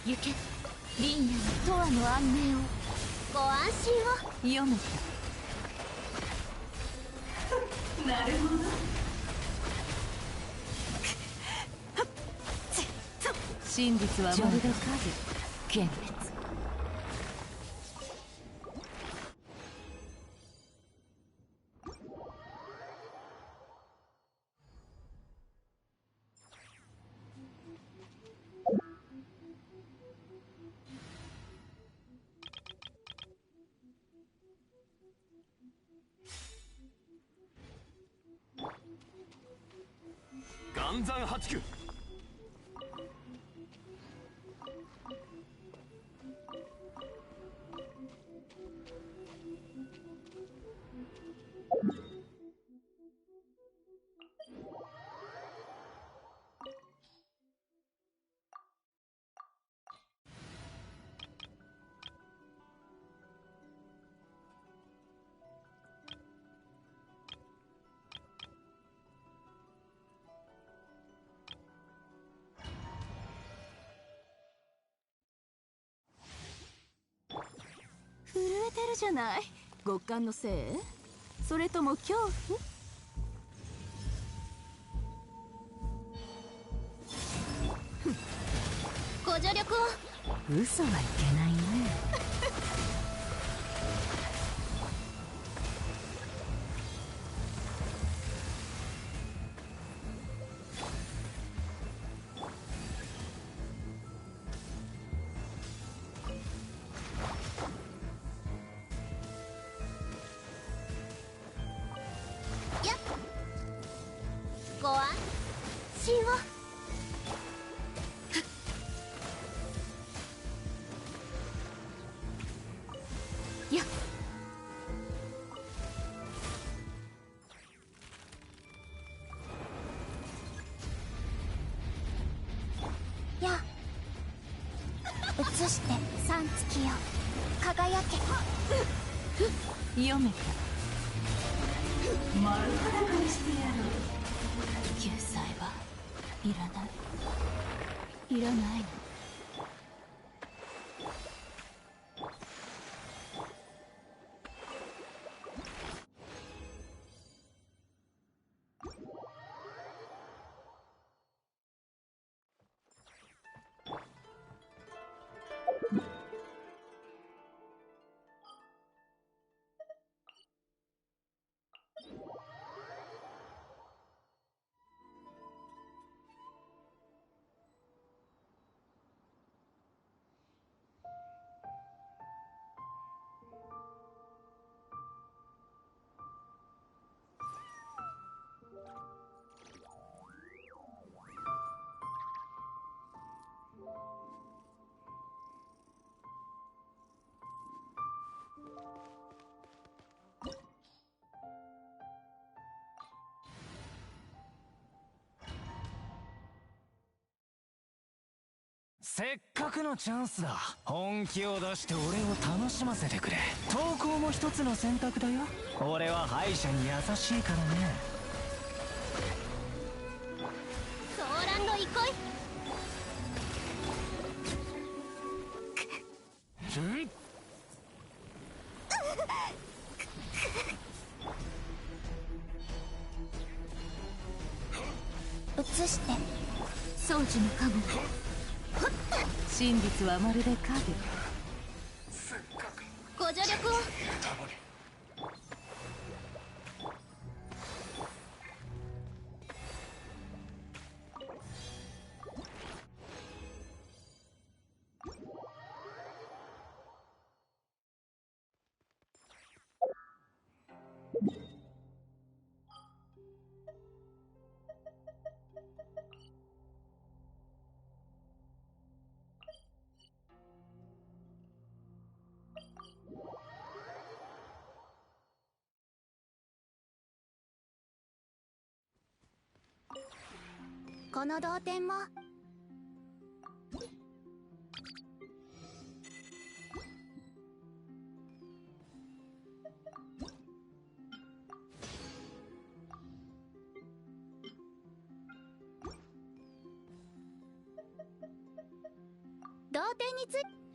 行け、リンヤの永遠の安寧を。ご安心を。読めた。なるほど。真実はまるで影、幻滅。岩山八九。震えてるじゃない。極寒のせい？それとも恐怖？ご助力を。嘘はいけないね。ご安心を。やっ。や移して三月よ、輝け。読めた。丸裸にしてやろう。救済はいらない。いらないの。せっかくのチャンスだ。本気を出して俺を楽しませてくれ。投稿も一つの選択だよ。俺は敗者に優しいからね。ソーランの憩い。移して掃除の加護。真実はまるで影。ご助力を。この同点も。どっ点につい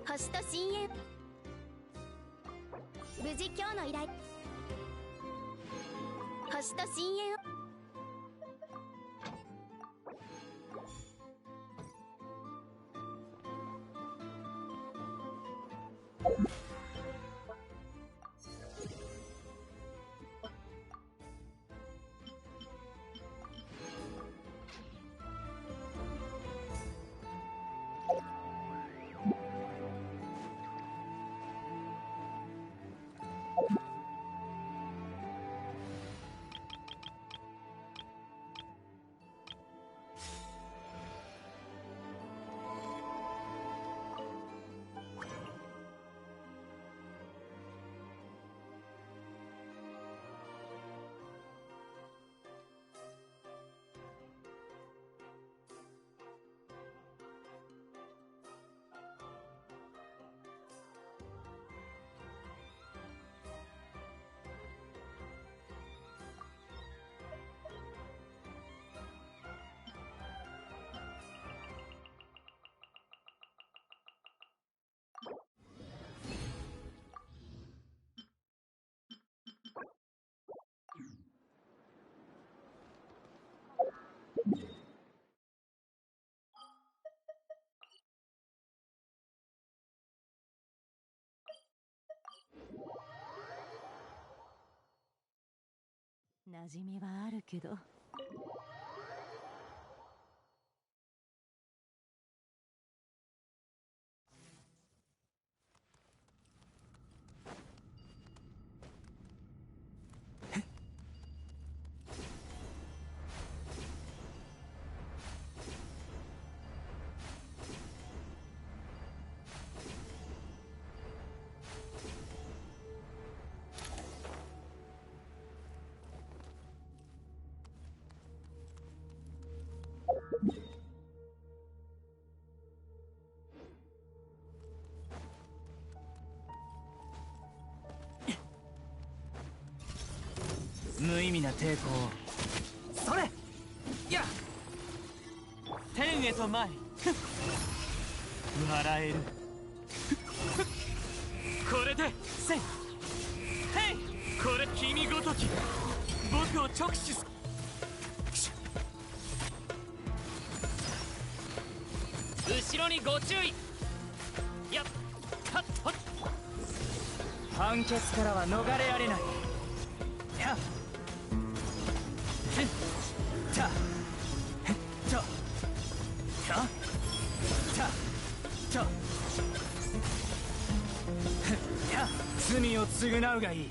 星と深淵、無事今日の依頼、星と深淵を馴染みはあるけど。無意味な抵抗。それや天へと前笑えるこれでせいへいこれ君ごとき僕を直視す後ろにご注意やっはっはっ判決からは逃れられないやったとやたとや罪を償うがいい。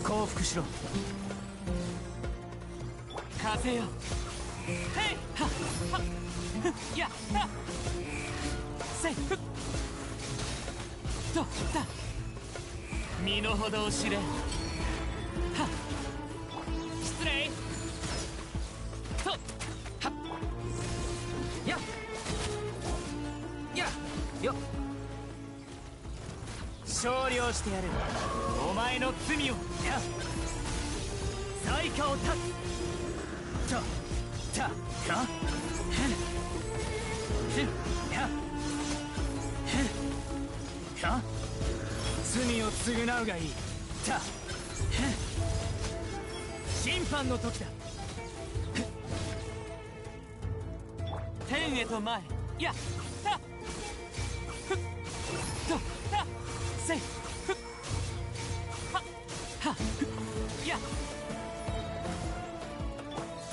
降伏しろ風よへいはっはっやっはっせいふっとだ身の程を知れはっ失礼とはっやっやっよっ勝利をしてやるお前の罪をや罪下を断つたややや罪を償うがいいた審判の時だ天へと前やたせいふっはっはっふっやっ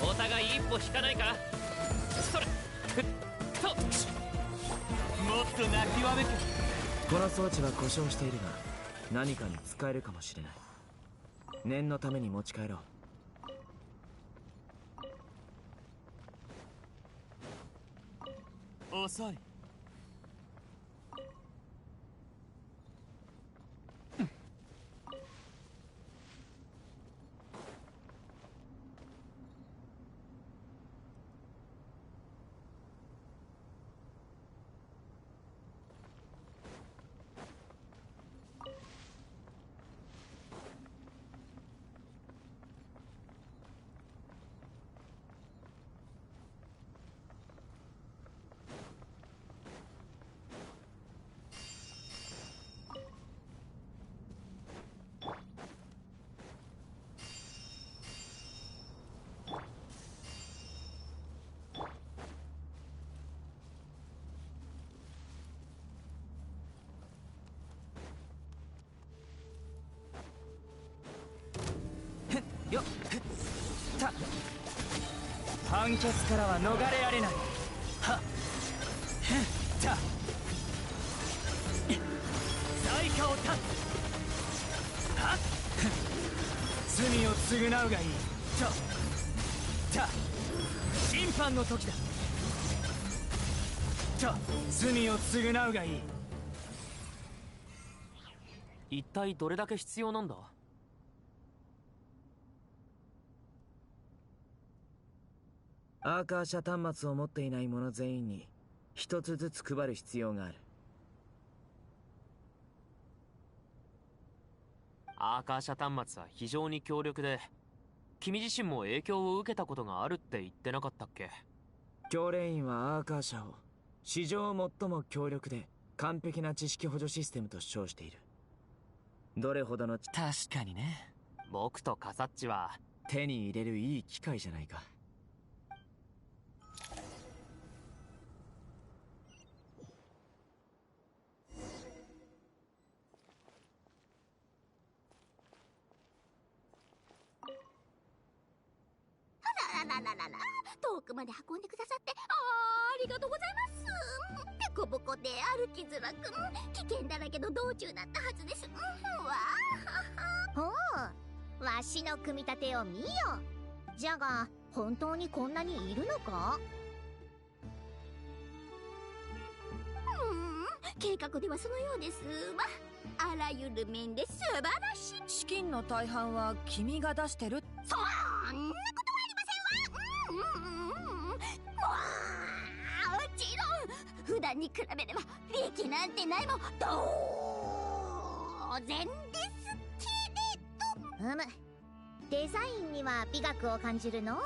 お互い一歩引かないか。それふっともっと泣きわめく。この装置は故障しているが何かに使えるかもしれない。念のために持ち帰ろう。遅い。よった判決からは逃れられない。はった罪過を断つ。はっ罪を償うがいい。た審判の時だ。罪を償うがいい。一体どれだけ必要なんだ。アーカー社端末を持っていない者全員に一つずつ配る必要がある。アーカー社端末は非常に強力で、君自身も影響を受けたことがあるって言ってなかったっけ。教練員はアーカー社を史上最も強力で完璧な知識補助システムと主張している。どれほどの確かにね。僕とカサッチは手に入れるいい機会じゃないか。らららら、遠くまで運んでくださってありがとうございます。デコボコで歩きづらく、危険だらけの道中だったはずです。ほう、わしの組み立てを見よ。じゃが本当にこんなにいるのか。計画ではそのようですわ。あらゆる面で素晴らしい。資金の大半は君が出してる。そんなことはありませんわ。もちろん普段に比べれば利益なんてないも当然ですけれど。デザインには美学を感じるの。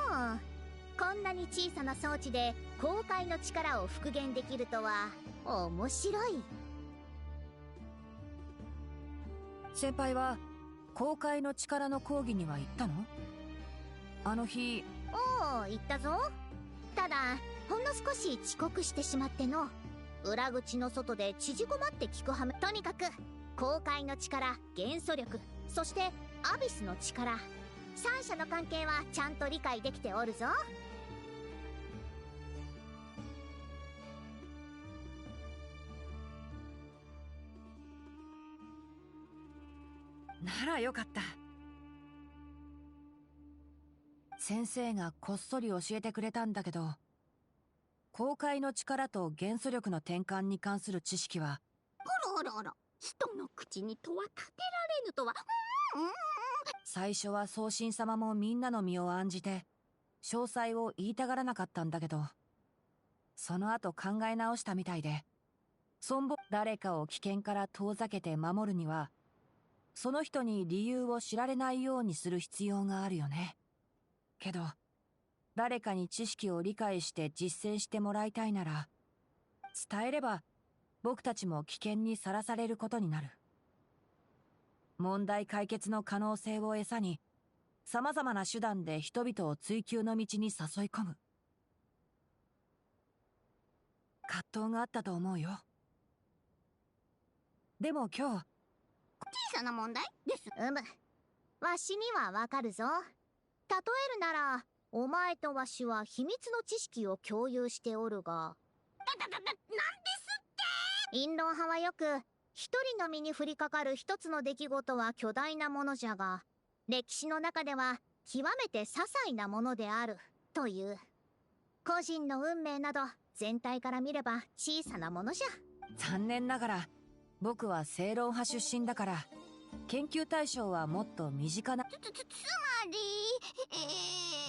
こんなに小さな装置で公開の力を復元できるとは面白い。先輩は公開の力の講義には行ったの？あの日。おお、行ったぞ。ただほんの少し遅刻してしまっての。裏口の外で縮こまって聞くはめ。とにかく公開の力、元素力、そしてアビスの力、三者の関係はちゃんと理解できておるぞ。ならよかった。先生がこっそり教えてくれたんだけど、公開の力と元素力の転換に関する知識は、あらあらあら、人の口にとは立てられぬとは。最初は宗神様もみんなの身を案じて詳細を言いたがらなかったんだけど、その後考え直したみたいで、誰かを危険から遠ざけて守るにはその人に理由を知られないようにする必要があるよね。けど誰かに知識を理解して実践してもらいたいなら、伝えれば僕たちも危険にさらされることになる。問題解決の可能性を餌に様々な手段で人々を追求の道に誘い込む。葛藤があったと思うよ。でも今日小さな問題です。わしにはわかるぞ。例えるなら、お前とわしは秘密の知識を共有しておるが。なんですって。陰謀派はよく、一人の身に降りかかる一つの出来事は巨大なものじゃが、歴史の中では極めて些細なものであるという。個人の運命など全体から見れば小さなものじゃ。残念ながら僕は正論派出身だから研究対象はもっと身近な。つまり、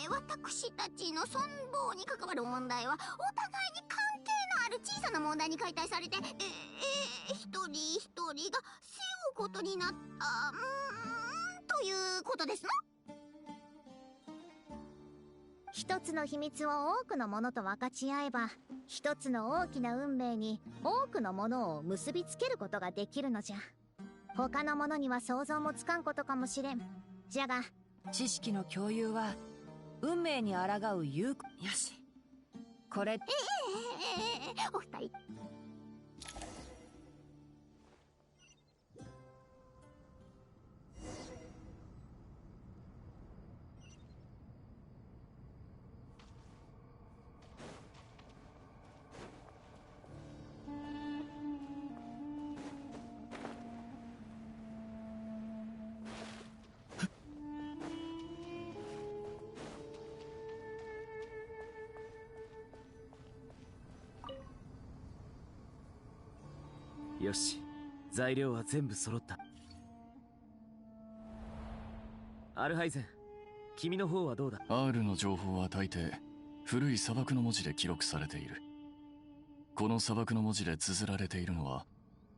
私たちの存亡に関わる問題はお互いに関係のある小さな問題に解体されて、一人一人が背負うことになったということですの。一つの秘密を多くのものと分かち合えば、一つの大きな運命に多くのものを結びつけることができるのじゃ。他のものには想像もつかんことかもしれん。じゃが知識の共有は運命に抗う有効。よし、これ。お二人。よし、材料は全部揃った。アルハイゼン、君の方はどうだ？ R の情報は大抵古い砂漠の文字で記録されている。この砂漠の文字で綴られているのは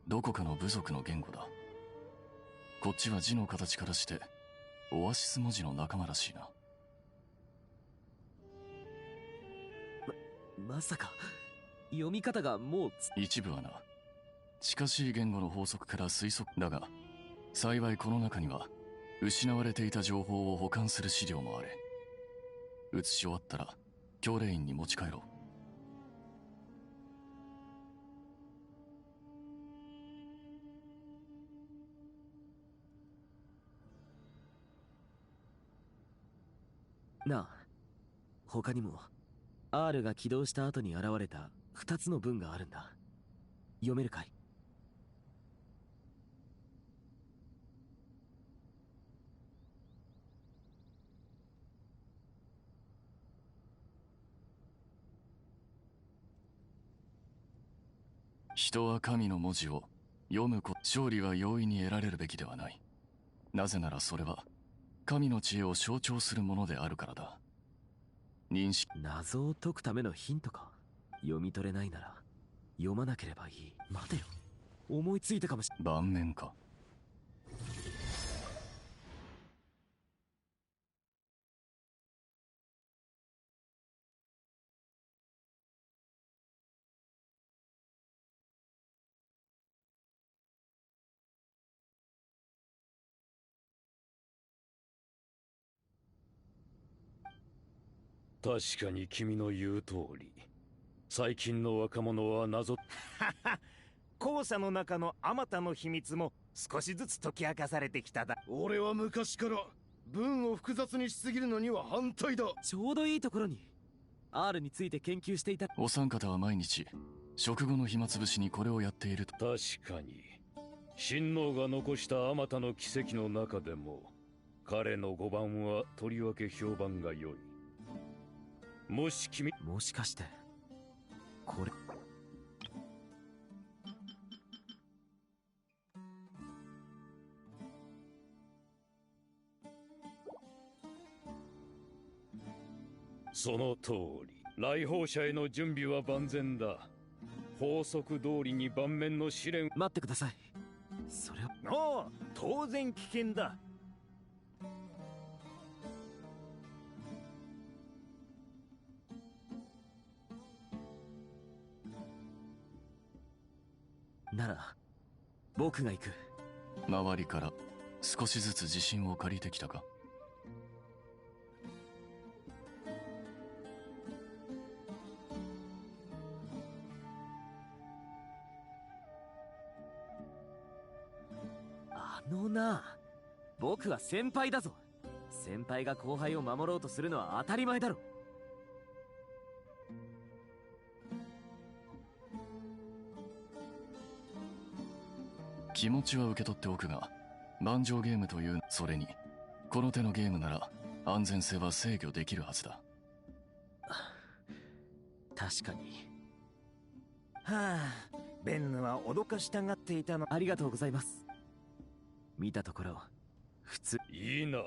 どこかの部族の言語だ。こっちは字の形からしてオアシス文字の仲間らしいな。まさか読み方がもう一部はな。近しい言語の法則から推測だが、幸いこの中には失われていた情報を保管する資料もある。写し終わったら教令院に持ち帰ろう。なあ、他にも R が起動した後に現れた2つの文があるんだ。読めるかい？人は神の文字を読むこと。勝利は容易に得られるべきではない。なぜならそれは神の知恵を象徴するものであるからだ。認識。謎を解くためのヒントか。読み取れないなら読まなければいい。待てよ、思いついたかもしれ。盤面か。確かに君の言う通り、最近の若者は謎。後者の中のあまたの秘密も少しずつ解き明かされてきただ。俺は昔から文を複雑にしすぎるのには反対だ。ちょうどいいところに R について研究していた。お三方は毎日食後の暇つぶしにこれをやっていると。確かに親王が残したあまたの奇跡の中でも彼の5番はとりわけ評判が良い。もしかしてこれ。その通り、来訪者への準備は万全だ。法則通りに盤面の試練。待ってください。それは。おお、当然危険だ。なら僕が行く。周りから少しずつ自信を借りてきたか。のな、僕は先輩だぞ。先輩が後輩を守ろうとするのは当たり前だろ。気持ちは受け取っておくが、盤上ゲームという、それにこの手のゲームなら安全性は制御できるはずだ。確かに。はあ、ベンヌは脅かしたがっていたの。ありがとうございます。見たところ普通。いいな。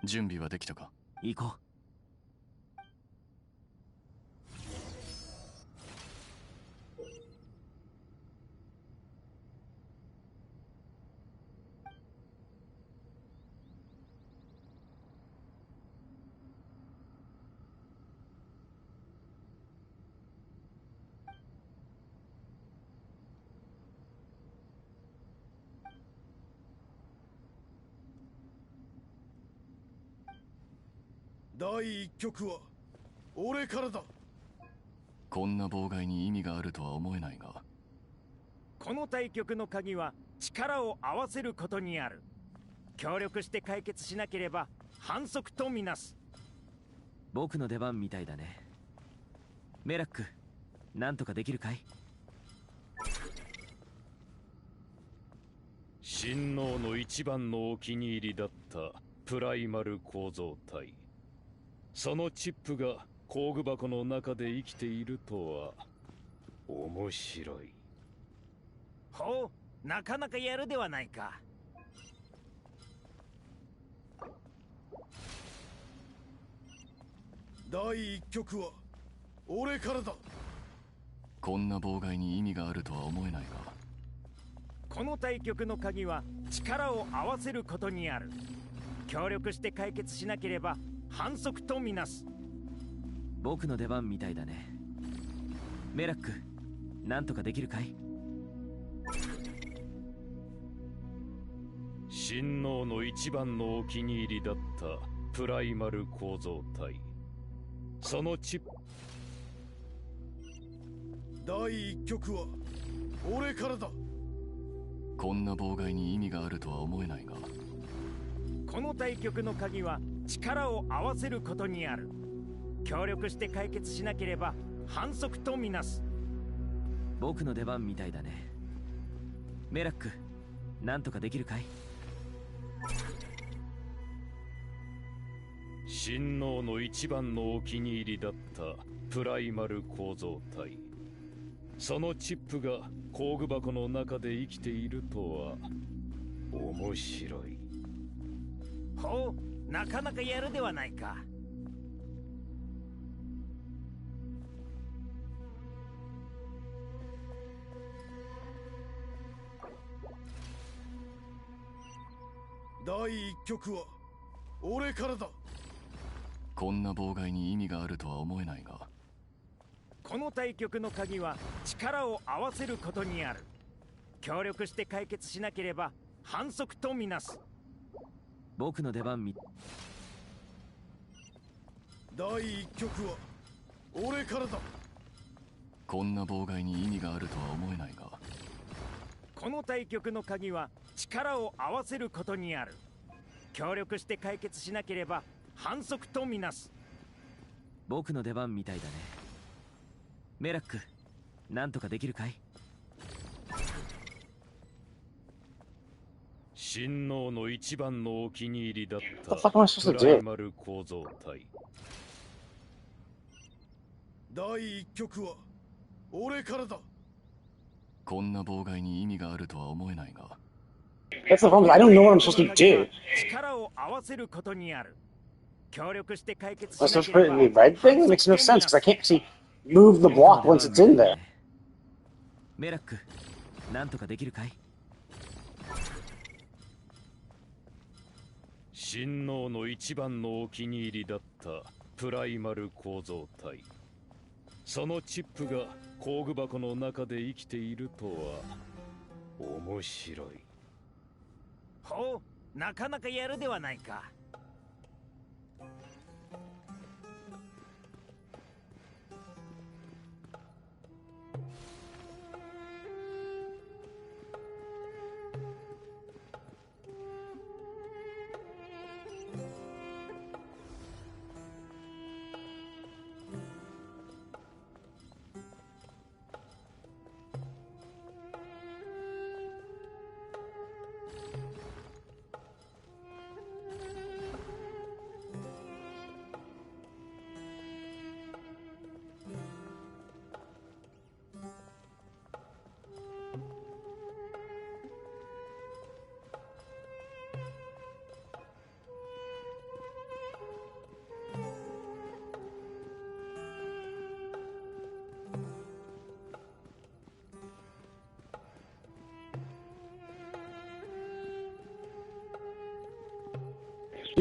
準備はできたか？行こう。第一局は俺からだ。こんな妨害に意味があるとは思えないが、この対局の鍵は力を合わせることにある。協力して解決しなければ反則とみなす。僕の出番みたいだね。メラック、なんとかできるかい？親王の一番のお気に入りだったプライマル構造体、そのチップが工具箱の中で生きているとは面白い。ほう、なかなかやるではないか。第一局は俺からだ。こんな妨害に意味があるとは思えないが、この対局の鍵は力を合わせることにある。協力して解決しなければ反則とみなす。僕の出番みたいだね。メラック、なんとかできるかい？親王の一番のお気に入りだったプライマル構造体、そのチップ。第一局は俺からだ。こんな妨害に意味があるとは思えないが、この対局の鍵は力を合わせることにある。協力して解決しなければ反則とみなす。僕の出番みたいだね。メラック、なんとかできるかい？親王の一番のお気に入りだったプライマル構造体、そのチップが工具箱の中で生きているとは面白い。ほう、なかなかやるではないか。第一局は俺からだ。こんな妨害に意味があるとは思えないが、この対局の鍵は力を合わせることにある。協力して解決しなければ反則とみなす。僕の出番み。第一局は俺からだ。こんな妨害に意味があるとは思えないが、この対局の鍵は力を合わせることにある。協力して解決しなければ反則とみなす。僕の出番みたいだね。メラック、なんとかできるかい？親王の一番のお気に入りだったプ The fuck am I supposed to ライ do? マル構造体、第一局は俺からだ。こんな妨害に意味があるとは思えないが、That's the problem. I don't know what I'm supposed to do. 力を合わせることにある。協力して解決し Am I な supposed け to れ put ば it in the red thing? That makes no sense because I can't actually move the block once it's in there. メラック、なんとかできるかい？親王の一番のお気に入りだったプライマル構造体、そのチップが工具箱の中で生きているとは面白い。ほう、なかなかやるではないか。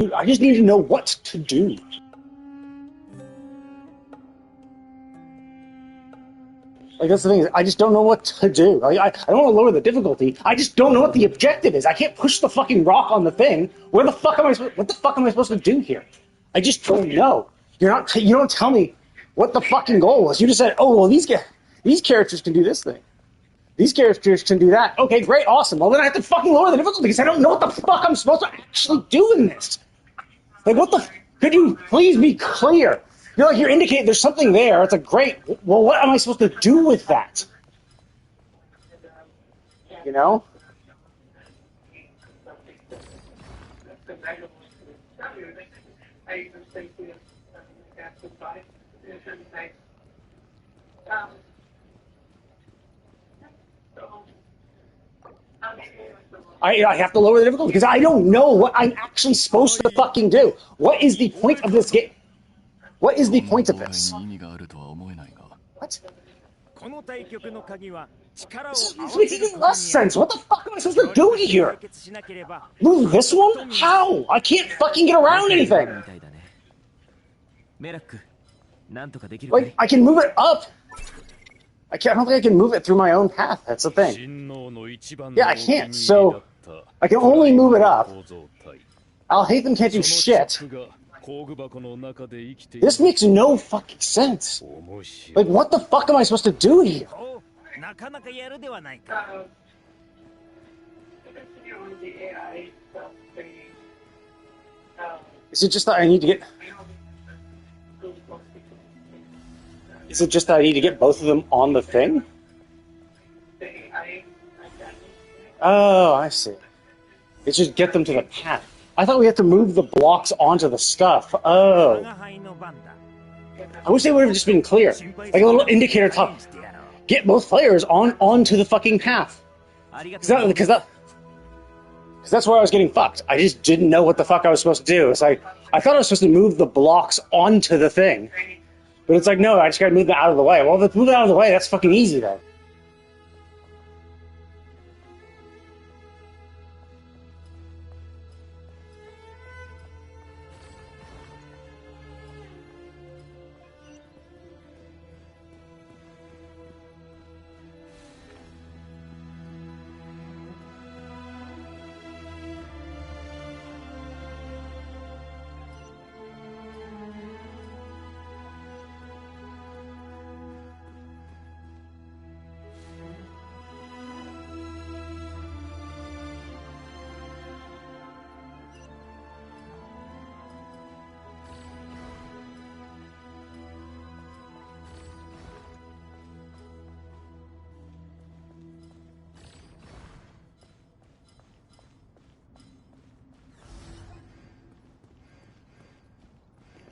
Dude, I just need to know what to do. Like, that's the thing, I just don't know what to do. Like, I don't want to lower the difficulty. I just don't know what the objective is. I can't push the fucking rock on the thing. What the fuck am I supposed to do here? I just don't know. You don't tell me what the fucking goal is. You just said, oh, well, these characters can do this thing. These characters can do that. Okay, great, awesome. Well, then I have to fucking lower the difficulty because I don't know what the fuck I'm supposed to actually do in this. Like, could you please be clear? You're indicating there's something there. It's like, great. Well, what am I supposed to do with that? You know? I have to lower the difficulty because I don't know what I'm actually supposed to fucking do. What is the point of this game? What is the point of this? What? This makes even less sense. What the fuck am I supposed to do here? Move this one? How? I can't fucking get around anything. Like, I can move it up. I don't think I can move it through my own path. That's the thing. Yeah, I can't. So I can only move it up. Alhaitham can't do shit. This makes no fucking sense. Like, what the fuck am I supposed to do here? Is it just that I need to get... Is it just that I need to get both of them on the thing? Oh, I see. It's just get them to the path. I thought we had to move the blocks onto the stuff. Oh. I wish they would have just been clear. Like a little indicator top. Get both players onto the fucking path. Because that's where I was getting fucked. I just didn't know what the fuck I was supposed to do. It's like, I thought I was supposed to move the blocks onto the thing. But it's like, no, I just gotta move that out of the way. Well, if move it out of the way, that's fucking easy then.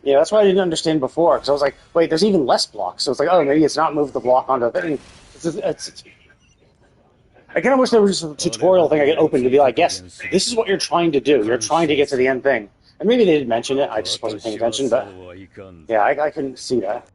Yeah, that's why I didn't understand before, because I was like, wait, there's even less blocks. So it's like, oh, maybe it's not move the block onto the thing. I kind of wish there was just a tutorial thing I could open to be like, yes, this is what you're trying to do. You're trying to get to the end thing. And maybe they didn't mention it, I just wasn't paying attention, but yeah, I couldn't see that.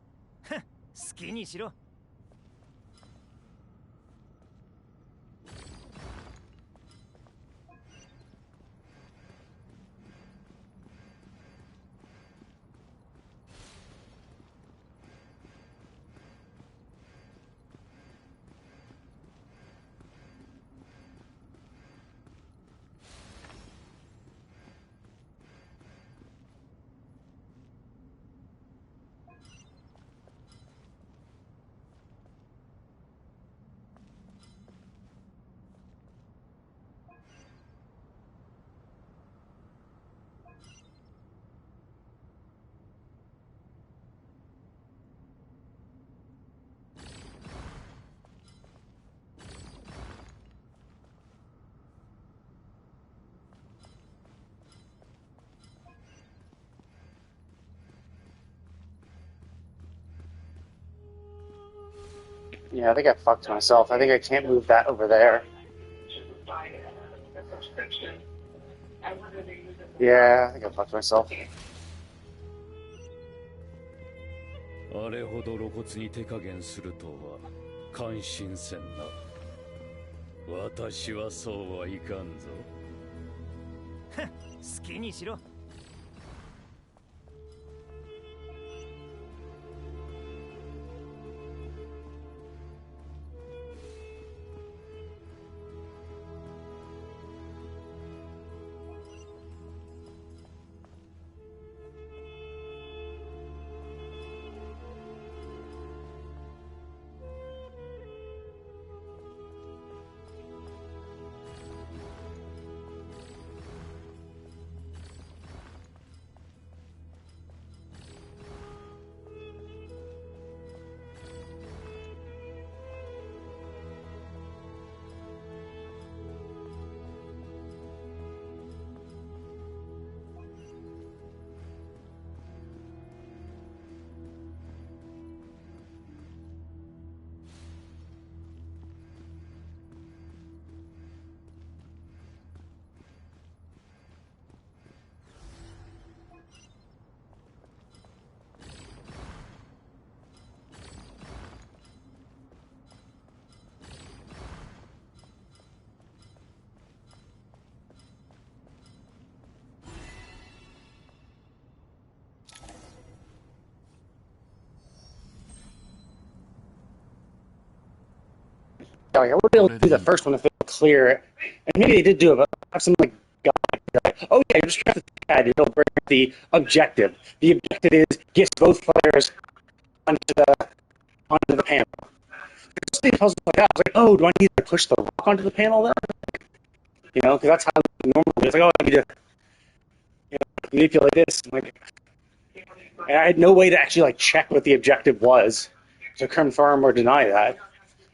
Yeah, I think I fucked myself. I think I can't move that over there. Yeah, I think I fucked myself. あれほど露骨に手加減するとは感心せんな。私はそうはいかんぞ。好きにしろ。Like, I would be able to do the first one if it was clear. And maybe they did do it, but I have some like guy like, oh yeah, you just press the pad and it'll bring up the objective. The objective is get both players onto the panel. Just these puzzles like that, I was like, oh, do I need to push the rock onto the panel then? You know, because that's how normally it's like, oh, I need to manipulate this. And I had no way to actually like check what the objective was to confirm or deny that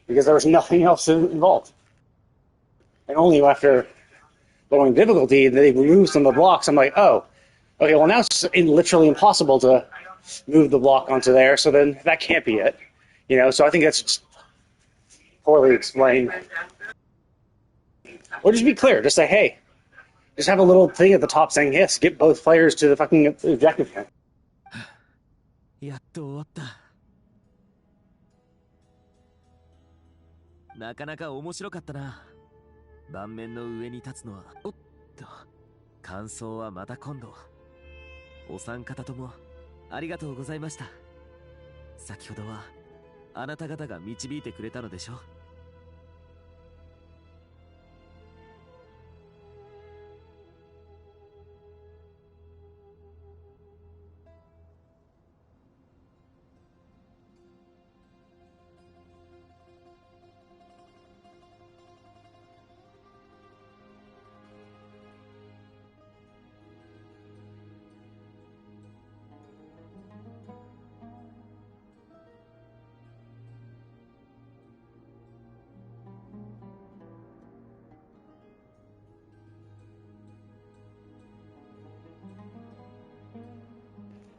because there was nothing else involved. And only after lowering difficulty they removed some of the blocks. I'm like, oh, okay, well now it's literally impossible to move the block onto there, so then that can't be it. You know, so I think that's just poorly explained. Or just be clear, just say, hey, just have a little thing at the top saying, yes, get both players to the fucking objective camp. やっと終わった。なかなか面白かったな。盤面の上に立つのは、おっと、感想はまた今度。お三方ともありがとうございました。先ほどはあなた方が導いてくれたのでしょう。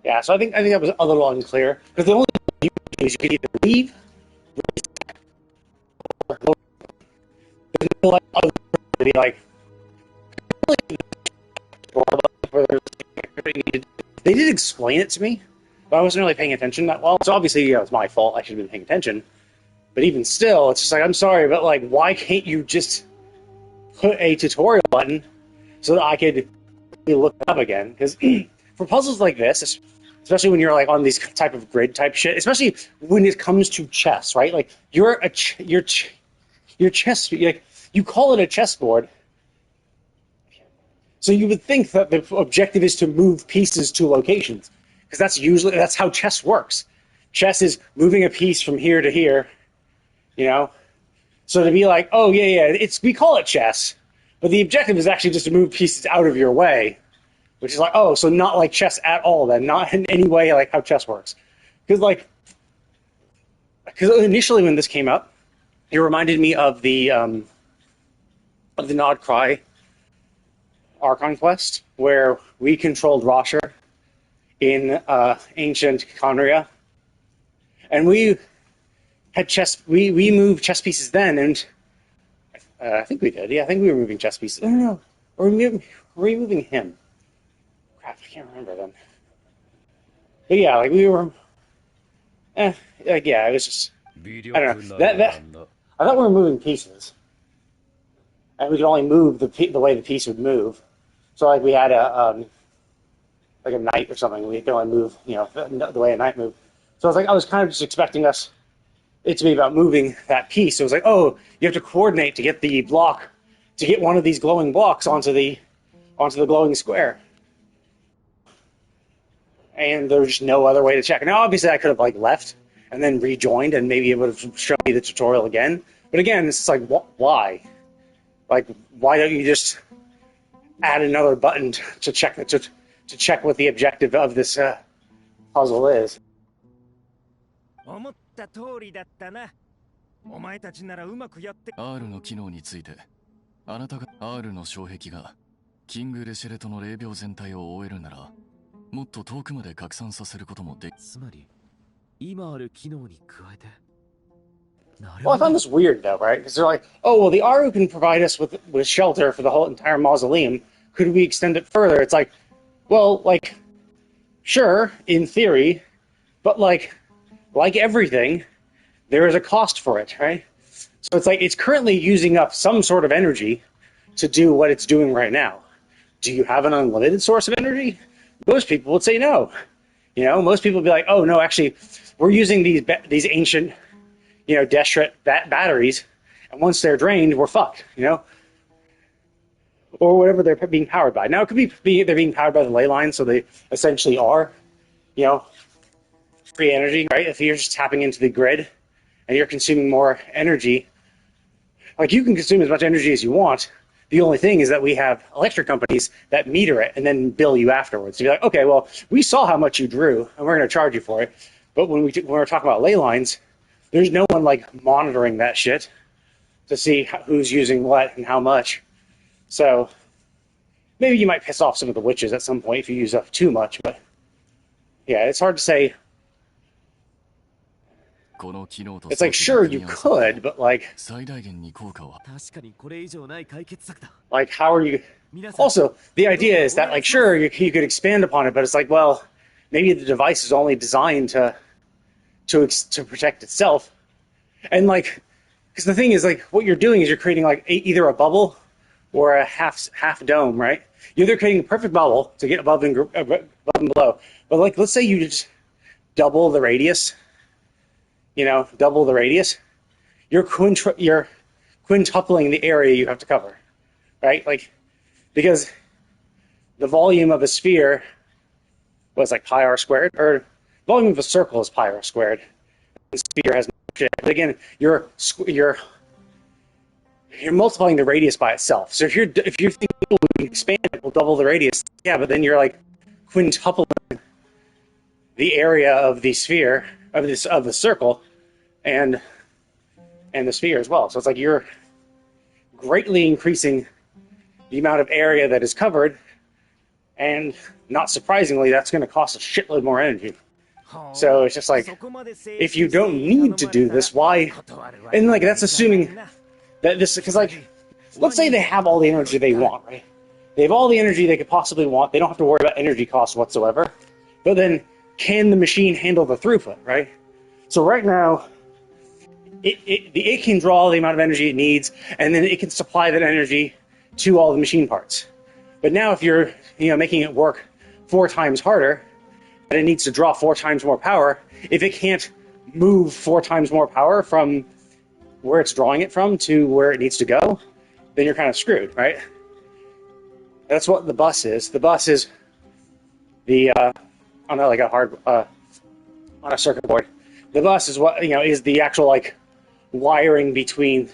Yeah, so I think that was a little unclear because the only thing you could either leave, there's no like other to be like. They did explain it to me, but I wasn't really paying attention that well. So obviously, it's my fault. I should have been paying attention. But even still, it's just like, I'm sorry, but like, why can't you just put a tutorial button so that I could look it up again? Because for puzzles like this, especially when you're like on these type of grid type shit, especially when it comes to chess, right? Like your chess, like you call it a chessboard, so you would think that the objective is to move pieces to locations, because that's how chess works. Chess is moving a piece from here to here, you know. So to be like, oh yeah, we call it chess, but the objective is actually just to move pieces out of your way. Which is like, oh, so not like chess at all then, not in any way like how chess works. Because initially when this came up, it reminded me of the Nod Cry Archon quest, where we controlled Rosher in ancient Conria. And we had we moved chess pieces then, and I think we did, yeah, I think we were moving chess pieces. I don't know, or were we moving him? Crap, I can't remember them. But yeah, like we were, like yeah, it was just, I don't know. I thought we were moving pieces, and we could only move the way the piece would move. So like we had a knight or something. We could only move, the way a knight moved. So I was kind of just expecting it to be about moving that piece. So it was like, oh, you have to coordinate to get the block, to get one of these glowing blocks onto the glowing square. And there was just no other way to check. Now, obviously, I could have like left and then rejoined, and maybe it would have shown me the tutorial again. But again, it's like, why? Like, why don't you just add another button to check what the objective of this puzzle is? 思った通りだったな。お前たちならうまくやって。R の機能について、あなたが R の障壁がキング・レシェレトの霊廟全体を覆えるなら、もっと遠くまで拡散させることもでき。つまり、今ある機能に加えて。Well, I found this weird though, right? Because they're like, oh, well, the Aru can provide us with shelter for the whole entire mausoleum. Could we extend it further? It's like, well, like, sure, in theory, but like everything, there is a cost for it, right? So it's like it's currently using up some sort of energy to do what it's doing right now. Do you have an unlimited source of energy? Most people would say no. Most people would be like, oh no, actually, we're using these ancient, Destret batteries, And once they're drained, we're fucked, you know? Or whatever they're being powered by. Now, it could be they're being powered by the ley line, so they essentially are, you know, free energy, right? If you're just tapping into the grid and you're consuming more energy, like you can consume as much energy as you want. The only thing is that we have electric companies that meter it and then bill you afterwards. So you're like, okay, well, we saw how much you drew and we're going to charge you for it. But when we're talking about ley lines, there's no one like monitoring that shit to see who's using what and how much. So maybe you might piss off some of the witches at some point if you use up too much, but yeah, it's hard to say. It's like, sure, you could, but like how are you? Also, the idea is that, like, sure, you could expand upon it, but it's like, well, maybe the device is only designed to protect itself, and like, because the thing is, like, what you're doing is you're creating like either a bubble or a half dome, right? You're either creating a perfect bubble to get above and below, but like, let's say you just double the radius. You know, double the radius. You're quintupling the area you have to cover, right? Like, because the volume of a sphere was like pi r squared, or volume of a circle is pi r squared. The sphere has no shit. But again, you're multiplying the radius by itself. So if you think we can expand it, we'll double the radius. Yeah, but then you're like quintupling the area of the sphere of the circle and the sphere as well. So it's like you're greatly increasing the amount of area that is covered, and not surprisingly, that's going to cost a shitload more energy. So it's just like, if you don't need to do this, why? And like, that's assuming that this, because like, let's say they have all the energy they want, right? They have all the energy they could possibly want. They don't have to worry about energy costs whatsoever. But then, can the machine handle the throughput, right? So right now, it can draw the amount of energy it needs, and then it can supply that energy to all the machine parts. But now if you're making it work 4 times harder, and it needs to draw 4 times more power, if it can't move 4 times more power from where it's drawing it from to where it needs to go, then you're kind of screwed, right? That's what the bus is. The bus is the on a circuit board. The bus is what is the actual like wiring between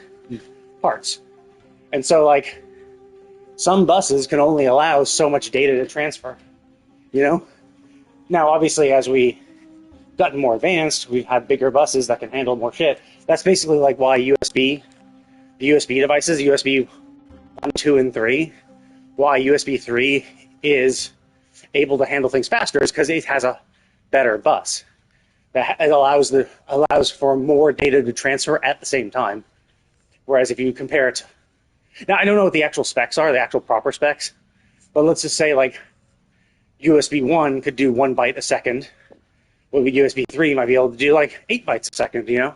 parts. And so like some buses can only allow so much data to transfer. Now obviously as we gotten more advanced, we've had bigger buses that can handle more shit. That's basically like why the USB devices, USB 1, 2, and 3, why USB 3 is able to handle things faster is because it has a better bus. That it allows for more data to transfer at the same time. Whereas if you compare it, now I don't know what the actual specs are, the actual proper specs, but let's just say like USB 1 could do 1 byte a second, well, USB 3 might be able to do like 8 bytes a second, because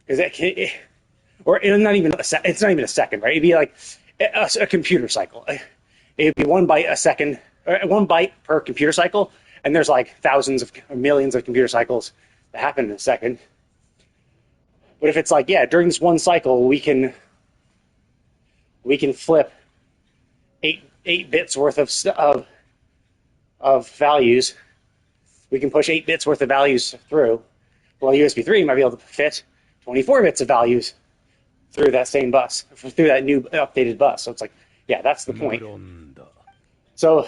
it's not even a second, right? It'd be like a computer cycle. It'd be 1 byte a second, or 1 byte per computer cycle, and there's like millions of computer cycles that happen in a second. But if it's like, during this one cycle, we can flip 8 bits worth of values. We can push 8 bits worth of values through. Well, USB 3 might be able to fit 24 bits of values through that same bus, through that new updated bus. So it's like, that's the point. So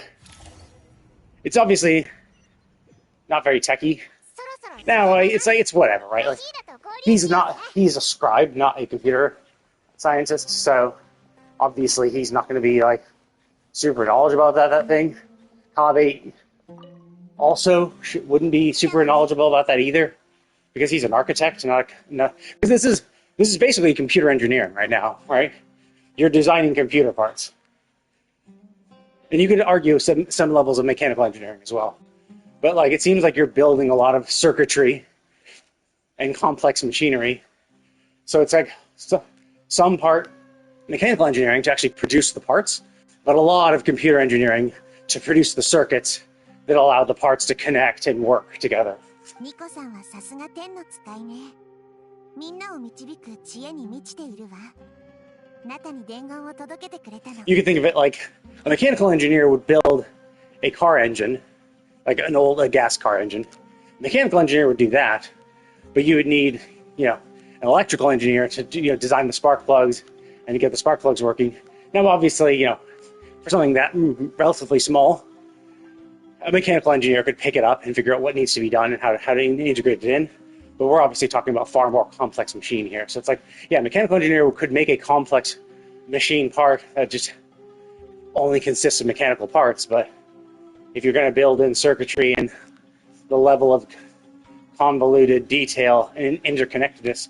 it's obviously not very techy. Now it's whatever, right? Like he's a scribe, not a computer scientist, so obviously he's not going to be like super knowledgeable about that thing. Kabe also wouldn't be super knowledgeable about that either, because he's an architect, because this is basically computer engineering right now, right? You're designing computer parts, and you could argue some levels of mechanical engineering as well. But like it seems like you're building a lot of circuitry and complex machinery, so it's like some part mechanical engineering to actually produce the parts, but a lot of computer engineering to produce the circuits that allow the parts to connect and work together. みんなを導く知恵に満ちているわ。ナタに伝言を届けてくれたの。You can think of it like a mechanical engineer would build a car engine, like an old gas car engine. A mechanical engineer would do that, but you would need, an electrical engineer to design the spark plugs and to get the spark plugs working. Now, obviously, for something that relatively small, a mechanical engineer could pick it up and figure out what needs to be done and how to integrate it in. But we're obviously talking about far more complex machine here. So it's like, a mechanical engineer could make a complex machine part that just only consists of mechanical parts. But if you're going to build in circuitry and the level of convoluted detail and interconnectedness,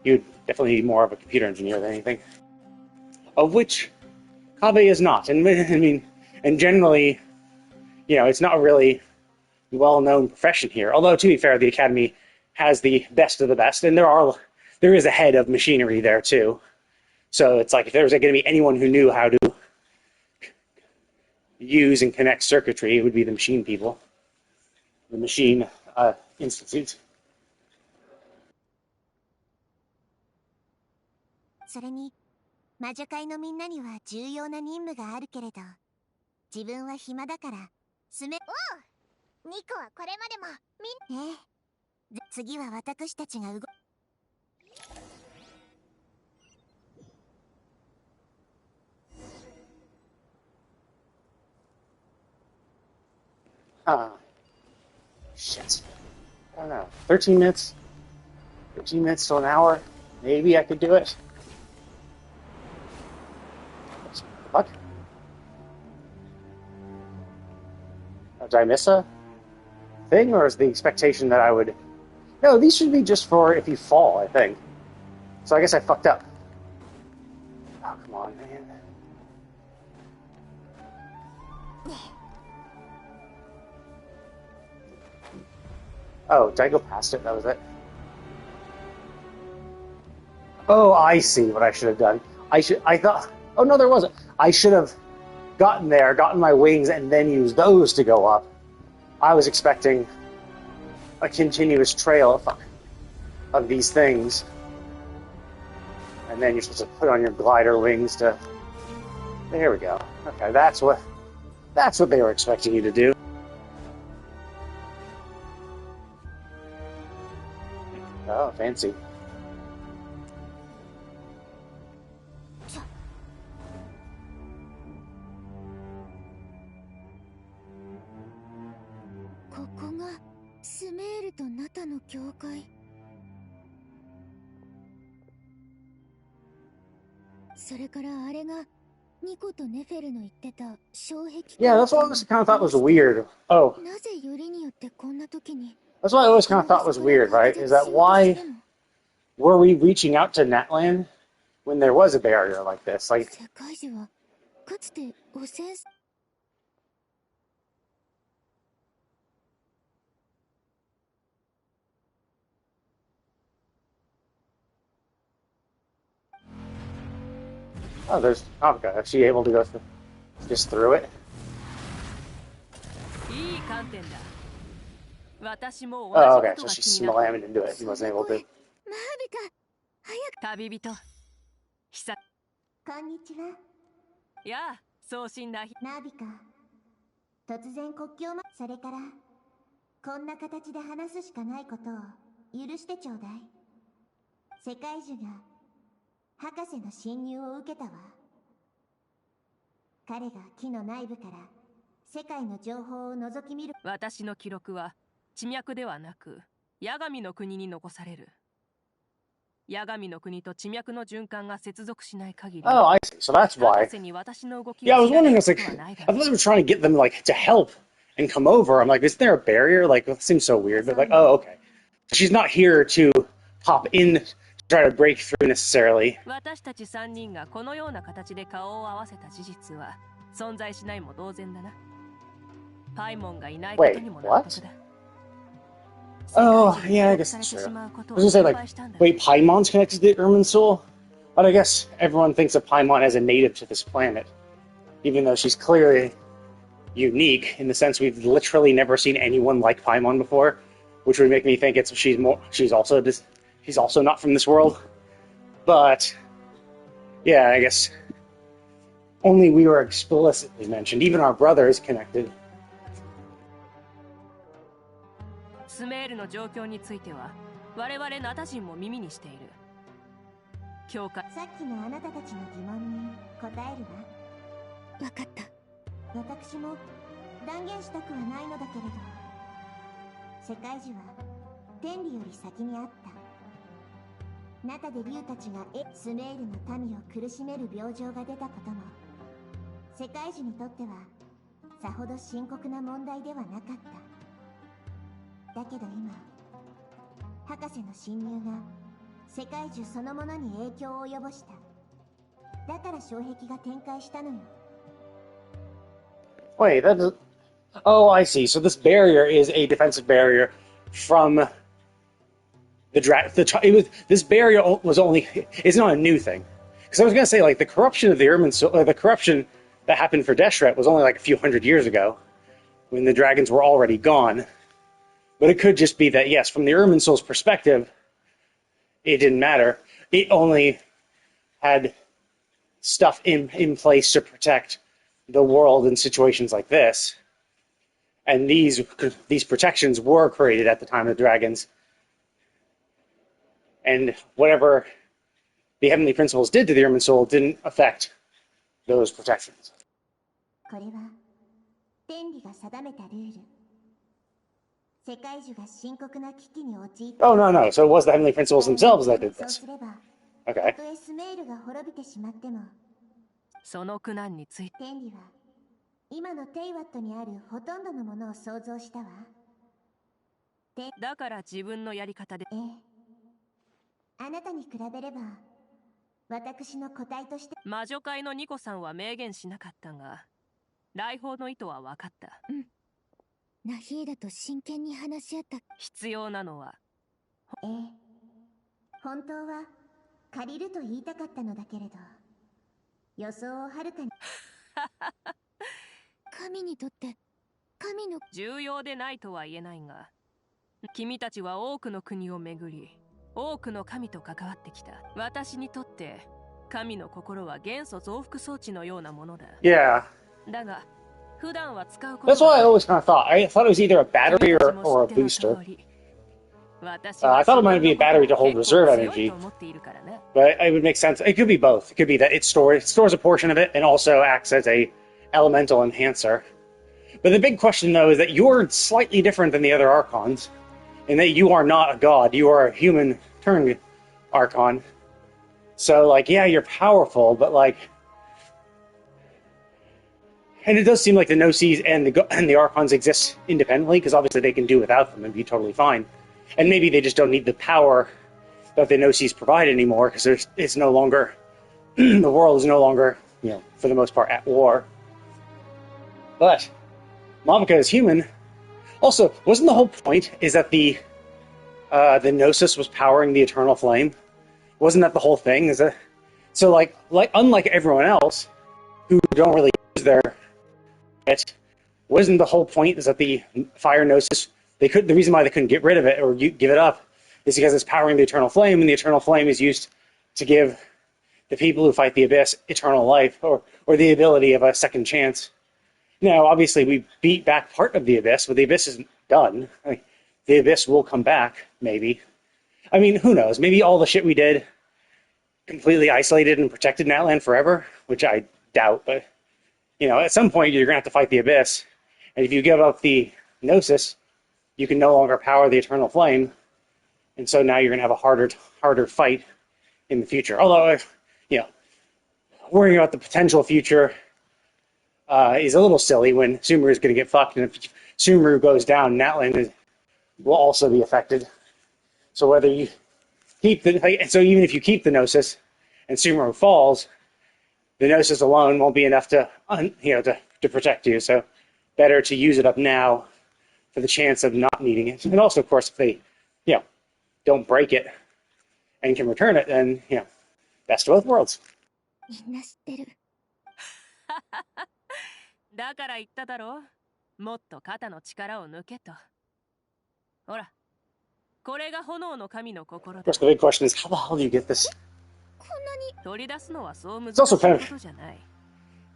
you'd definitely need more of a computer engineer than anything. Of which Kabe is not. And generally, it's not a really well-known profession here. Although, to be fair, the Academy has the best of the best, and there is a head of machinery there too. So it's like if there was going to be anyone who knew how to use and connect circuitry, it would be the machine people, the machine institute. それに魔女会のみんなには重要な任務があるけれど、自分は暇だからおう、ニコはこれまでも次は私たちがShit. I don't know. 13 minutes? 15 minutes to an hour? Maybe I could do it. What? Did I miss a thing, or is the expectation that I would... No, these should be just for if you fall, I think. So I guess I fucked up. Oh, come on, man. Oh, did I go past it? That was it? Oh, I see what I should have done. I thought... Oh, no, there wasn't. I should have gotten there, gotten my wings, and then used those to go up. I was expecting a continuous trail of these things. And then you're supposed to put on your glider wings to... There we go. Okay, that's what they were expecting you to do. Oh, fancy. Yeah, that's what I always kind of thought was weird. Oh. That's what I always kind of thought was weird, right? Is that why were we reaching out to Natland when there was a barrier like this? Like... Oh, there's... Okay, is she able to go just through it? Oh, okay, so she slammed into it. She wasn't able to. 旅人こんにちは。やあ、送信なナビカ。突然国境それからこんな形で話すしかないことを許してちょうだい。世界中が博士の侵入を受けたわ。彼が木の内部から世界の情報を覗き見る。私の記録は地脈ではなく八神の国に残される。八神の国と地脈の循環が接続しない限り。Oh, I see. So that's why. Yeah, I was wondering. It's like I thought they were trying to get them to help and come over. I'm like, isn't there a barrier? Like, it seems so weird. But oh, okay. She's not here to pop in to try to break through necessarily. 私たち3人がこのような形で顔を合わせた事実は存在しないも同然だな。パイモンがいないことにも納得だ。Oh, yeah, I guess that's true. I was gonna say, wait, Paimon's connected to Irminsul? But I guess everyone thinks of Paimon as a native to this planet. Even though she's clearly unique, in the sense we've literally never seen anyone like Paimon before, which would make me think she's also he's also not from this world. But yeah, I guess only we were explicitly mentioned. Even our brother is connected. スメールの状況については我々ナタ人も耳にしている。教会。さっきのあなたたちの疑問に答えるわ。わかった。私も断言したくはないのだけれど、世界樹は天理より先にあった。ナタで竜たちがスメールの民を苦しめる病状が出たことも、世界樹にとってはさほど深刻な問題ではなかった。だけど今、博士の侵入が世界樹そのものに影響を及ぼした。だから障壁が展開したのよ。Wait, that is... Oh, I see. So this barrier is a defensive barrier from this barrier was only... It's not a new thing. Because I was going to say, like, the corruption of the the corruption that happened for Deshret was only like a few hundred years ago, when the dragons were already gone. But it could just be that, yes, from the Irminsul's perspective, it didn't matter. It only had stuff in place to protect the world in situations like this. And these protections were created at the time of the dragons. And whatever the Heavenly Principles did to the Irminsul didn't affect those protections. これは天理が定めたルール。世界樹が深刻な危機に陥った。Oh, no. So it was the Heavenly Principles themselves that did this. Okay. たとえスメールが滅びてしまっても、その苦難について天理は今のテイワットにあるほとんどのものを想像したわ。だから自分のやり方で。ええ。あなたに比べれば、私の個体として。魔女界のニコさんは明言しなかったが、来訪の意図は分かった。うん。ナヒーダと真剣に話し合った。必要なのは。ええ。本当は借りると言いたかったのだけれど、予想をはるかに。神にとって神の重要でないとは言えないが、君たちは多くの国を巡り、多くの神と関わってきた。私にとって神の心は元素増幅装置のようなものだ。Yeah. だが普段は使うこと。That's what I always kind of thought. I thought it was either a battery or a booster. I thought it might be a battery to hold reserve energy, but it would make sense. It could be both. It could be that it stores a portion of it and also acts as a elemental enhancer. But the big question, though, is that you're slightly different than the other Archons, in that you are not a god. You are a human-turned Archon. So, like, yeah, you're powerful, but, like... And it does seem like the Gnosis and the Archons exist independently, because obviously they can do without them and be totally fine. And maybe they just don't need the power that the Gnosis provide anymore, because it's no longer... the world is no longer, you know, for the most part, at war. But Mamika is human. Also, wasn't the whole point is that the Gnosis was powering the eternal flame? Wasn't that the whole thing? So like unlike everyone else who don't really use their it, wasn't the whole point is that the fire Gnosis, the reason why they couldn't get rid of it or give it up is because it's powering the eternal flame, and the eternal flame is used to give the people who fight the abyss eternal life or the ability of a second chance. Now, obviously, we beat back part of the abyss, but the abyss isn't done. I mean, the abyss will come back, maybe. I mean, who knows? Maybe all the shit we did completely isolated and protected Natlan forever, which I doubt, but, you know, at some point you're going to have to fight the abyss, and if you give up the Gnosis, you can no longer power the eternal flame, and so now you're going to have a harder fight in the future. Although, you know, worrying about the potential future is a little silly when Sumeru is going to get fucked, and if Sumeru goes down, Natlan will also be affected. So whether you keep so even if you keep the Gnosis and Sumeru falls, the Gnosis alone won't be enough to protect you. So better to use it up now for the chance of not needing it. And also, of course, if they, you know, don't break it and can return it, then, you know, best of both worlds. だから言っただろう。もっと肩の力を抜けと。ほら、これが炎の神の心 Of だ。 course, the big question is, how the hell do you get this? 取り出すのはそう難 It's しい also こ kind of とじゃない。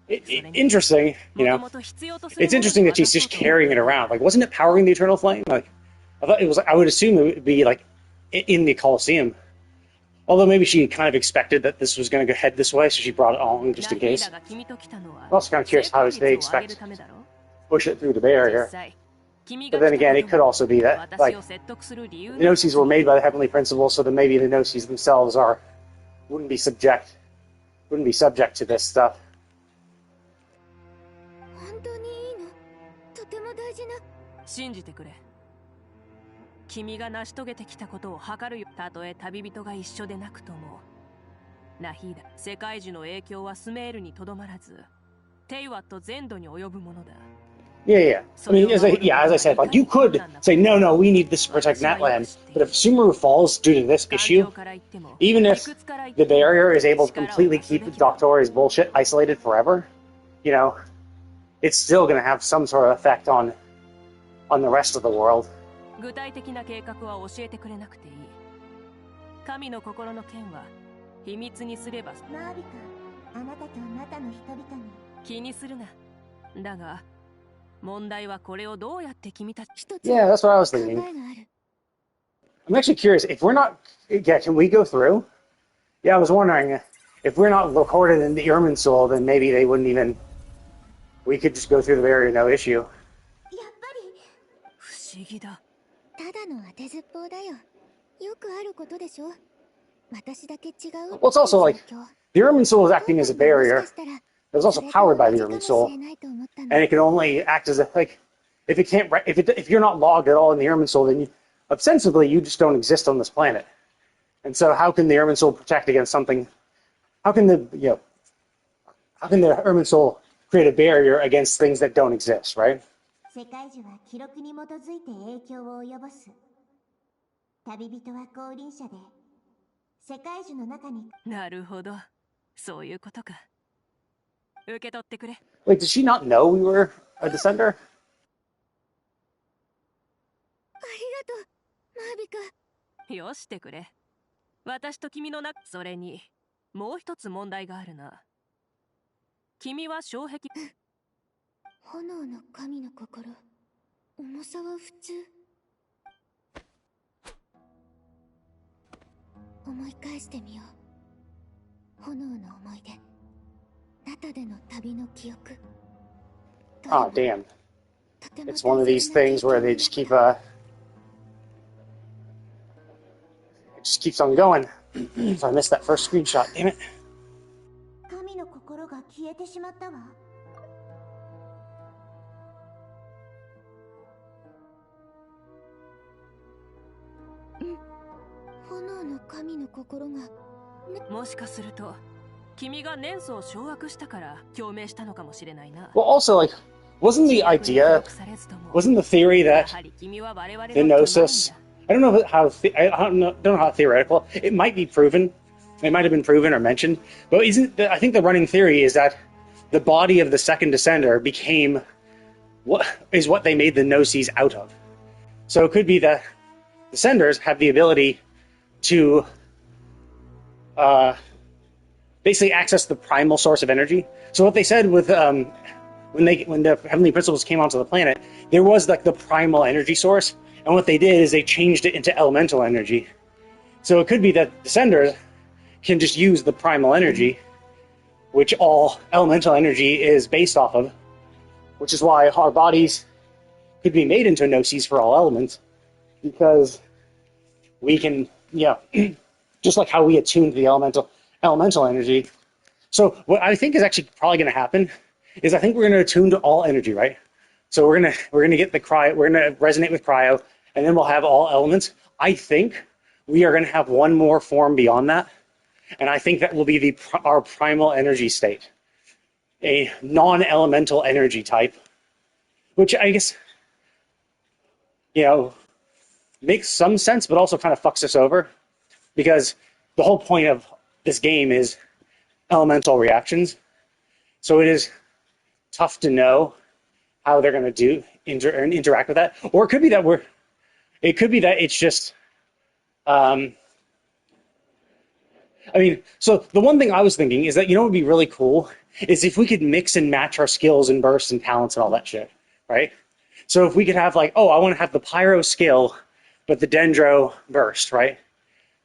interesting, you know. もともと必要とする It's もの interesting に that she's 渡そう just と思って carrying it around. Like, wasn't it powering the eternal flame? Like, I thought it was. I would assume it would be like in the Colosseum. Although maybe she kind of expected that this was going to go head this way, so she brought it along just in ラヒー case. ダが君と来たのは I'm also kind of curious how they 成功率を上げる expect ためだろ。 push it through the 実 barrier. 際君 But が then 来た again, こ it と could も also be that 私 like を説得する理由 the Gnosis were made by the heavenly principle, so then maybe the Gnosis themselves wouldn't be subject to this stuff. 本当にいいの？とても大事な。信じてくれ。君が成し遂げてきたことを測るよ。たとえ旅人が一緒でなくとも。ラヒーダ、世界樹の影響はスメールにとどまらず、テイワット全土に及ぶものだ。 Yeah. I mean, as I said, like you could say, no, we need this to protect Natlan. But if Sumeru falls due to this issue, even if the barrier is able to completely keep Doctori's bullshit isolated forever, you know, it's still going to have some sort of effect on the rest of the world. 具体的な計画は教えてくれなくていい。神の心の剣は秘密にすれば。マービカ、あなたとあなたの人々に。気にするな。だが、問題はこれをどうやって君たち。 Yeah, that's what I was thinking. I'm actually curious if we're not. Yeah, can we go through? Yeah, I was wondering if we're not recorded in the Irminsul, then maybe they wouldn't even. We could just go through the barrier, no issue. やっぱり。不思議だ。ただの当てずっぽうだよ。よくあることでしょ。私だけ違う。 Well, it's also like the Irminsul is acting as a barrier. It was also powered by the Irminsul, and it can only act as a like. If you're not logged at all in the Irminsul, then ostensibly you just don't exist on this planet. And so, how can the Irminsul protect against something? How can the Irminsul create a barrier against things that don't exist, right? 世界樹は記録に基づいて影響を及ぼす。旅人は降臨者で、世界樹の中に。なるほど、そういうことか。受け取ってくれ。 Wait, did she not know we were a descender? ありがとう、マービカ。よしてくれ。私と君の中、それにもう一つ問題があるな。君は障壁。炎の神の心、重さは普通。思い返してみよう。炎の思い出。ナタでの旅の記憶。 Oh, damn. It's one of these things where they just keep it just keeps on going. So I missed that first screenshot, damn it. 神の心が消えてしまったわ。炎の神の心が、もしかすると君が年素を掌握したから共鳴したのかもしれないな。 Well, also, like, wasn't the idea, wasn't the theory that the Gnosis, I don't know how, I don't know how theoretical, it might be proven, it might have been proven or mentioned, but I think the running theory is that the body of the second Descender became what they made the Gnosis out of. So it could be that Descenders have the ability to basically access the primal source of energy. So what they said with when the heavenly principles came onto the planet, there was like the primal energy source, and what they did is they changed it into elemental energy. So it could be that Descenders can just use the primal energy, which all elemental energy is based off of, which is why our bodies could be made into Gnosis for all elements, because we can, just like how we attuned the elemental energy. So what I think is actually probably going to happen is I think we're going to attune to all energy, right? So we're gonna get the cryo, we're gonna resonate with cryo, and then we'll have all elements. I think we are going to have one more form beyond that, and I think that will be our primal energy state, a non-elemental energy type, which I guess makes some sense, but also kind of fucks us over, because the whole point of this game is elemental reactions. So it is tough to know how they're going to interact with that. Or it could be that it's just I mean, so the one thing I was thinking is that, you know what would be really cool is if we could mix and match our skills and bursts and talents and all that shit, right? So if we could have like, oh, I want to have the pyro skill, but the dendro burst, right?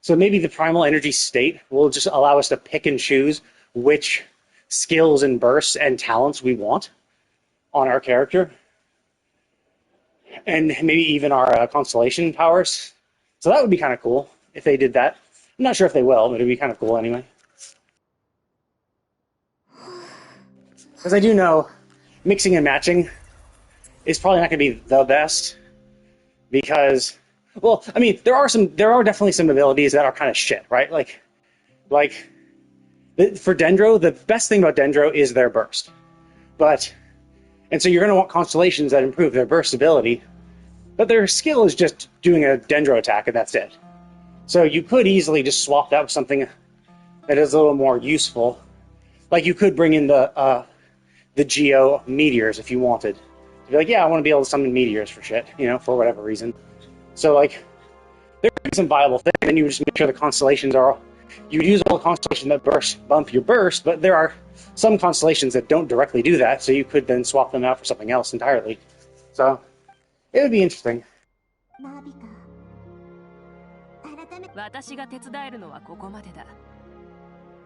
So maybe the primal energy state will just allow us to pick and choose which skills and bursts and talents we want on our character. And maybe even our constellation powers. So that would be kind of cool if they did that. I'm not sure if they will, but it'd be kind of cool anyway. Because I do know mixing and matching is probably not going to be the best. Because, well, I mean, there are definitely some abilities that are kind of shit, right? Like for Dendro, the best thing about Dendro is their burst. And so you're going to want constellations that improve their burst ability, but their skill is just doing a Dendro attack, and that's it. So you could easily just swap that with something that is a little more useful. Like you could bring in the Geo meteors if you wanted. To be like, yeah, I want to be able to summon meteors for shit, for whatever reason. So like, there could be some viable thing, and you just make sure the constellations are. You use all the constellations that bump your burst, but there are some constellations that don't directly do that, so you could then swap them out for something else entirely. So it would be interesting. 私が手伝えるのはここまでだ。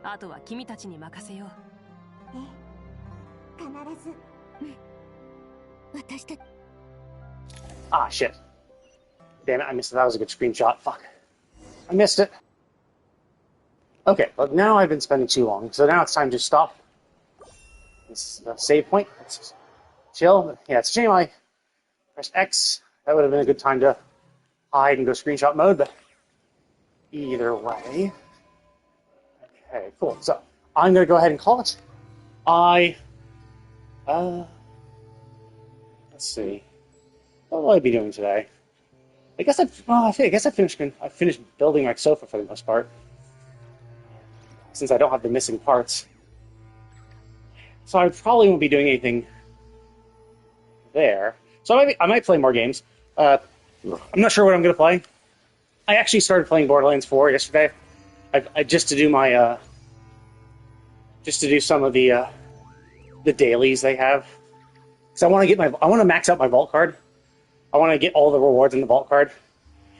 あとは君たちに任せよう。必ず。私たち。Ah, shit. Damn it, I missed it. That was a good screenshot. Fuck. I missed it. Okay, but now I've been spending too long, so now it's time to stop. This is the save point. Let's chill. Yeah, it's a shame I pressed X. That would have been a good time to hide and go screenshot mode, but either way. Okay, cool. So I'm going to go ahead and call it. Let's see. What will I be doing today? I guess I finished building my sofa for the most part, since I don't have the missing parts. So I probably won't be doing anything there. So I might play more games. I'm not sure what I'm going to play. I actually started playing Borderlands 4 yesterday. I just to do my just to do some of the dailies they have. Because I want to max out my vault card. I want to get all the rewards in the vault card,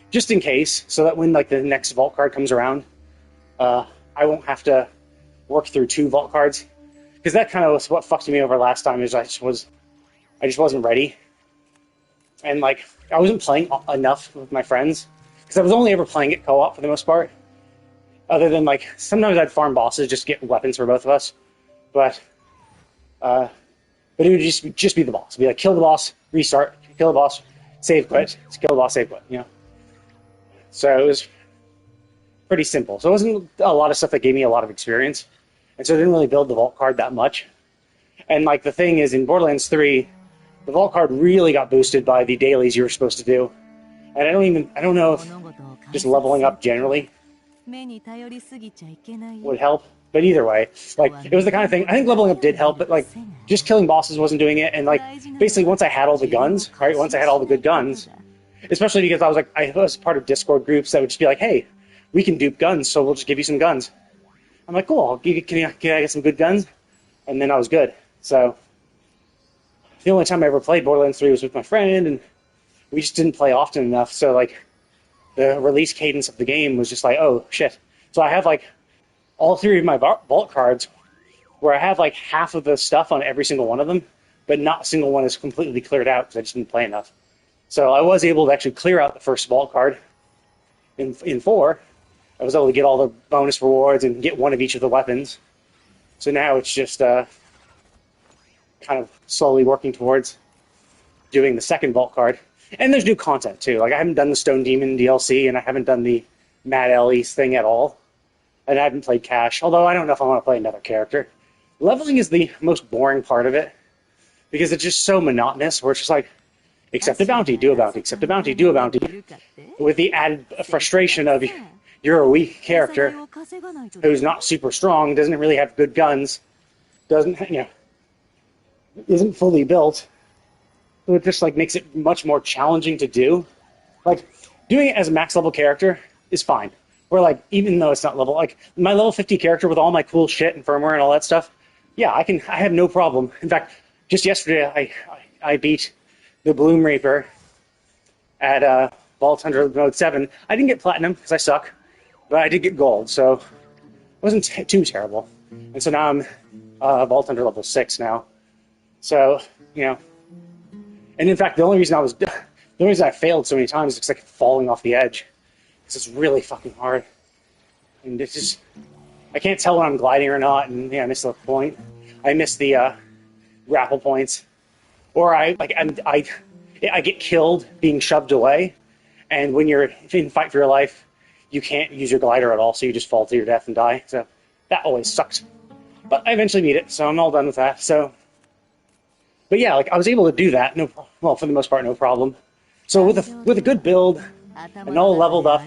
just in case, so that when like the next vault card comes around, I won't have to work through 2 vault cards. Because that kind of was what fucked me over last time. Is I just wasn't ready, and like I wasn't playing enough with my friends because I was only ever playing it co-op for the most part. Other than like sometimes I'd farm bosses just to get weapons for both of us, but it would just be the boss. It'd be like kill the boss, restart, kill the boss, save quit, kill the boss, save quit. So it was pretty simple. So it wasn't a lot of stuff that gave me a lot of experience. And so I didn't really build the vault card that much. And like the thing is, in Borderlands 3, the vault card really got boosted by the dailies you were supposed to do. And I don't know if just leveling up generally would help. But either way, like it was the kind of thing, I think leveling up did help, but like just killing bosses wasn't doing it. And like basically once I had all the guns, right? Once I had all the good guns, especially because I was part of Discord groups that would just be like, hey, we can dupe guns, so we'll just give you some guns. I'm like, cool, can I get some good guns? And then I was good. So the only time I ever played Borderlands 3 was with my friend, and we just didn't play often enough. So like the release cadence of the game was just like, oh shit. So I have like all 3 of my vault cards where I have like half of the stuff on every single one of them, but not a single one is completely cleared out because I just didn't play enough. So I was able to actually clear out the first vault card in 4. I was able to get all the bonus rewards and get one of each of the weapons. So now it's just kind of slowly working towards doing the second vault card. And there's new content too. Like I haven't done the Stone Demon DLC, and I haven't done the Mad Ellie's thing at all. And I haven't played Cash, although I don't know if I want to play another character. Leveling is the most boring part of it, because it's just so monotonous, where it's just like, accept a bounty, do a bounty, accept a bounty, do a bounty. With the added frustration of you're a weak character who's not super strong, doesn't really have good guns, isn't fully built. So it just like makes it much more challenging to do. Like doing it as a max level character is fine. Or like, even though it's not level, like my level 50 character with all my cool shit and firmware and all that stuff, yeah, I have no problem. In fact, just yesterday I beat the Bloom Reaper at Vault Hunter Mode 7. I didn't get Platinum because I suck, but I did get Gold, so it wasn't too terrible. And so now I'm Vault Hunter level 6 now. So, you know, and in fact, the only reason I failed so many times is because I kept falling off the edge. This is really fucking hard. And it's just, I can't tell when I'm gliding or not, and yeah, I missed the point. I missed the grapple points. Or I get killed being shoved away, and when you're in Fight for Your Life, you can't use your glider at all, so you just fall to your death and die. So that always sucks. But I eventually beat it, so I'm all done with that. So, but yeah, like I was able to do that. Well, for the most part, no problem. So with a good build and all leveled up,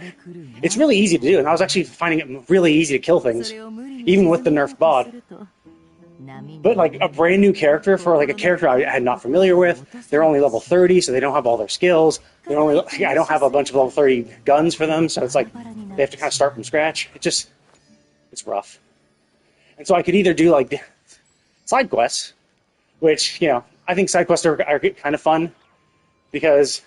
it's really easy to do. And I was actually finding it really easy to kill things, even with the nerf bod. But like a brand new character for like a character I had not familiar with, they're only level 30, so they don't have all their skills. I don't have a bunch of level 30 guns for them, so it's like they have to kind of start from scratch. It's rough. And so I could either do like side quests, which, you know, I think side quests are kind of fun because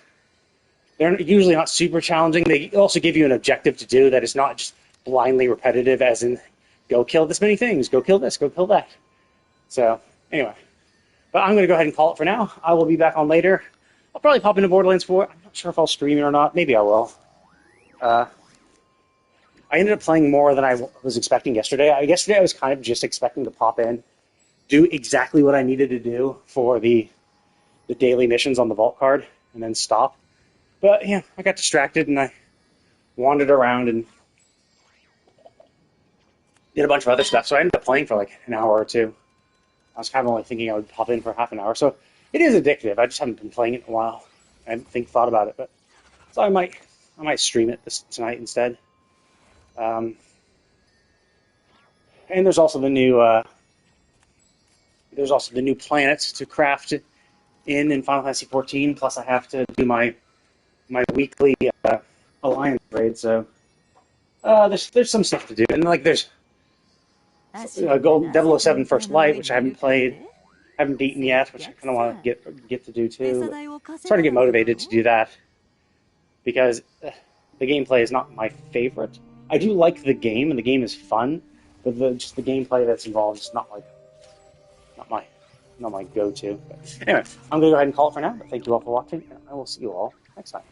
they're usually not super challenging. They also give you an objective to do that is not just blindly repetitive, as in go kill this many things, go kill this, go kill that. So, anyway. But I'm going to go ahead and call it for now. I will be back on later. I'll probably pop into Borderlands 4. I'm not sure if I'll stream it or not. Maybe I will. I ended up playing more than I was expecting yesterday. Yesterday I was kind of just expecting to pop in, do exactly what I needed to do for the daily missions on the vault card, and then stop. But, yeah, I got distracted, and I wandered around and did a bunch of other stuff. So I ended up playing for like an hour or two. I was kind of only thinking I would pop in for half an hour. So it is addictive. I just haven't been playing it in a while. I haven't thought about it. But so I might stream it tonight instead. And there's also the new planets to craft in Final Fantasy 14. Plus, I have to do my weekly alliance raid. So there's some stuff to do, and like there's Gold 007 First Light, which I haven't played, haven't beaten yet, which I kind of want to get to do too. Starting to get motivated to do that because the gameplay is not my favorite. I do like the game, and the game is fun, but just the gameplay that's involved is not my go-to. But anyway, I'm going to go ahead and call it for now, but thank you all for watching, and I will see you all next time.